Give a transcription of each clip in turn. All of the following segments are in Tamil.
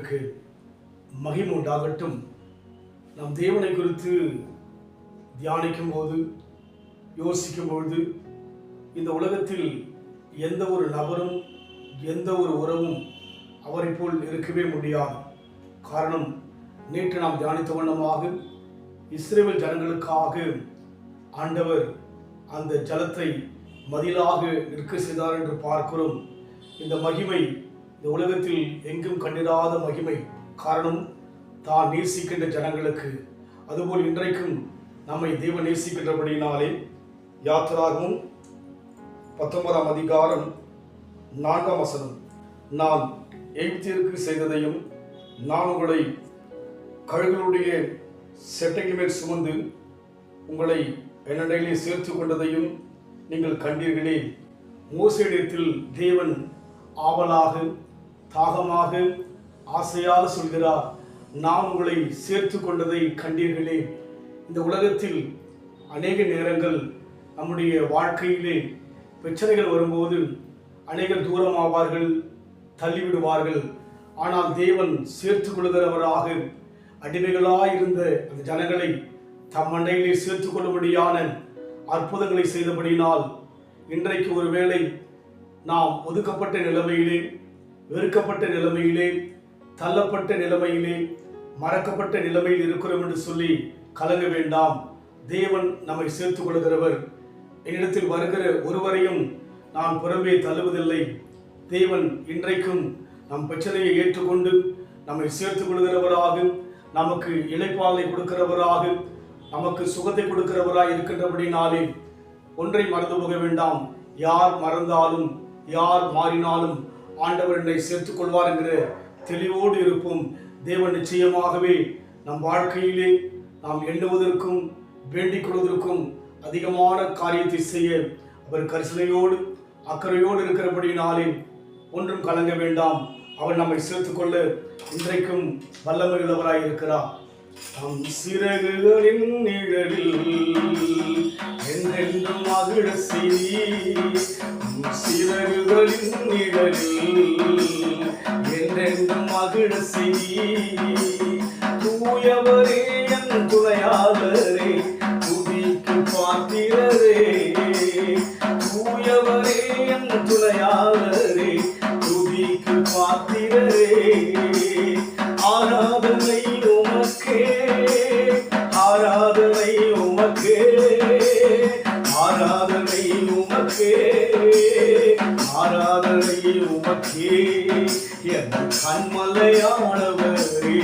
நாமத்திற்கு மகிமை உண்டாகட்டும். நாம் தேவனை குறித்து தியானிக்கும் போது, யோசிக்கும் பொழுது, இந்த உலகத்தில் எந்த ஒரு நபரும் எந்த ஒரு உறவும் அவரை போல் இருக்கவே முடியாது. காரணம், நேற்று நாம் தியானித்த வண்ணமாக இஸ்ரவேல் ஜனங்களுக்காக ஆண்டவர் அந்த ஜலத்தை மதிலாக நிற்க செய்தார் என்று பார்க்கிறோம். இந்த மகிமை இந்த உலகத்தில் எங்கும் கண்டிராத மகிமை. காரணம், தான் நேசிக்கின்ற ஜனங்களுக்கு. அதுபோல் இன்றைக்கும் நம்மை தேவன் நேசிக்கின்றபடியினாலே யாத்திராகமும் 19ஆம் அதிகாரம் 4ஆம் வசனம், நான் எகிப்தியருக்கு செய்ததையும் நான் உங்களை கழுகுகளுடைய செட்டைகள் மேல் சுமந்து உங்களை என்னிடையிலே சேர்த்து கொண்டதையும் நீங்கள் கண்டீர்களே. மோசேயிடத்தில் தேவன் ஆவலாக, தாகமாக, ஆசையாக சொல்கிறார், நான் உங்களை சேர்த்து கொண்டதை கண்டீர்களே. இந்த உலகத்தில் அநேக நேரங்கள் நம்முடைய வாழ்க்கையிலே பிரச்சனைகள் வரும்போது அநேகர் தூரமாவார்கள், தள்ளிவிடுவார்கள். ஆனால் தேவன் சேர்த்து கொள்கிறவராக அடிமைகளாயிருந்த அந்த ஜனங்களை தம் மண்டையிலே சேர்த்து கொள்ளும்படியான அற்புதங்களை செய்தபடினால் இன்றைக்கு ஒருவேளை நாம் ஒதுக்கப்பட்ட நிலைமையிலே, வெறுக்கப்பட்ட நிலைமையிலே, தள்ளப்பட்ட நிலைமையிலே, மறக்கப்பட்ட நிலைமையில் இருக்கிறோம் என்று சொல்லி கலங்க வேண்டாம். தேவன் நம்மை சேர்த்துக் கொள்கிறவர். என்னிடத்தில் வருகிற ஒருவரையும் நான் புறம்பே தள்ளுவதில்லை. தேவன் இன்றைக்கும் நம் பிரச்சனையை ஏற்றுக்கொண்டு நம்மை சேர்த்துக் கொள்கிறவராக, நமக்கு இளைப்பாலை கொடுக்கிறவராக, நமக்கு சுகத்தை கொடுக்கிறவராக இருக்கின்றபடினாலே ஒன்றை மறந்து போக வேண்டாம். யார் மறந்தாலும், யார் மாறினாலும் ஆண்டவர் என்னை சேர்த்துக் கொள்வார் என்கிற தெளிவோடு இருப்போம். தேவன் நிச்சயமாகவே நம் வாழ்க்கையிலே நாம் எண்ணுவதற்கும் வேண்டிக் கொள்வதற்கும் அதிகமான காரியத்தை செய்ய அவர் கரிசனையோடு அக்கறையோடு இருக்கிறபடினாலே ஒன்றும் கலங்க வேண்டாம். அவர் நம்மை சேர்த்துக்கொள்ள இன்றைக்கும் வல்லமை உள்ளவராய் இருக்கிறார். நம் சிறகுகளின் நிழலில் என்றென்றும் மகிழ செய்தி, சிறகுகளின் நிழலில் என்றென்றும் மகிழ செய்தி. தூயவரே என் துணையாளரே, துதிக்கு பாத்திரரே. தூயவரே என் துணையாளரே, துதிக்கு பாத்திரரே. ஆராதனை உமக்கே, ஆராதனை உமக்கே, ஆராதனை உமக்கே, ஆராதனை உமக்கே. என் கண்மலையானவரே,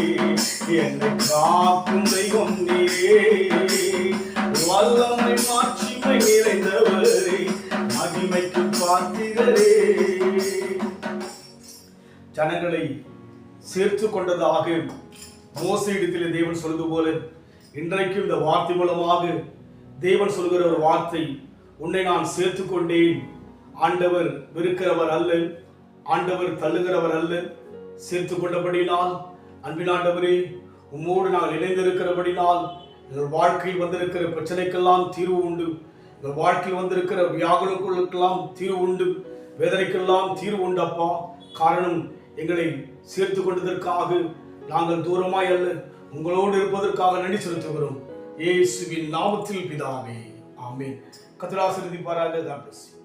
என்னை காக்கும் தெய்வம் நீரே. வல்லமை மாட்சிமை நிறைந்தவரே, மகிமைக்கு பாத்திரரே. ஜனங்களை சேர்த்து கொண்டதாக மோசேயிடத்திலே தேவன் சொல்வது போல இன்றைக்கும் இந்த வார்த்தை மூலமாக தேவன் சொல்கிற ஒரு வார்த்தை, உன்னை நான் சேர்த்து கொண்டேன். ஆண்டவர் வெறுக்கிறவர் அல்ல, ஆண்டவர் தள்ளுகிறவர் அல்ல. சேர்த்து கொண்டபடினால் அன்பின் ஆண்டவரே, உம்மோடு நாங்கள் இணைந்திருக்கிறபடினால் எங்கள் வாழ்க்கையில் வந்திருக்கிற பிரச்சனைக்கெல்லாம் தீர்வு உண்டு. எங்கள் வாழ்க்கையில் வந்திருக்கிற வியாகுலங்களுக்கெல்லாம் தீர்வு உண்டு, வேதனைக்கெல்லாம் தீர்வு உண்டு அப்பா. காரணம், எங்களை சேர்த்து கொண்டதற்காக நாங்கள் தூரமாய் அல்ல, உங்களோடு இருப்பதற்காக நன்றி செலுத்துகிறோம். இயேசுவின் நாமத்தில் பிதாவே, ஆமென். கர்த்தர் ஆசீர்வதிப்பாராக. God bless you.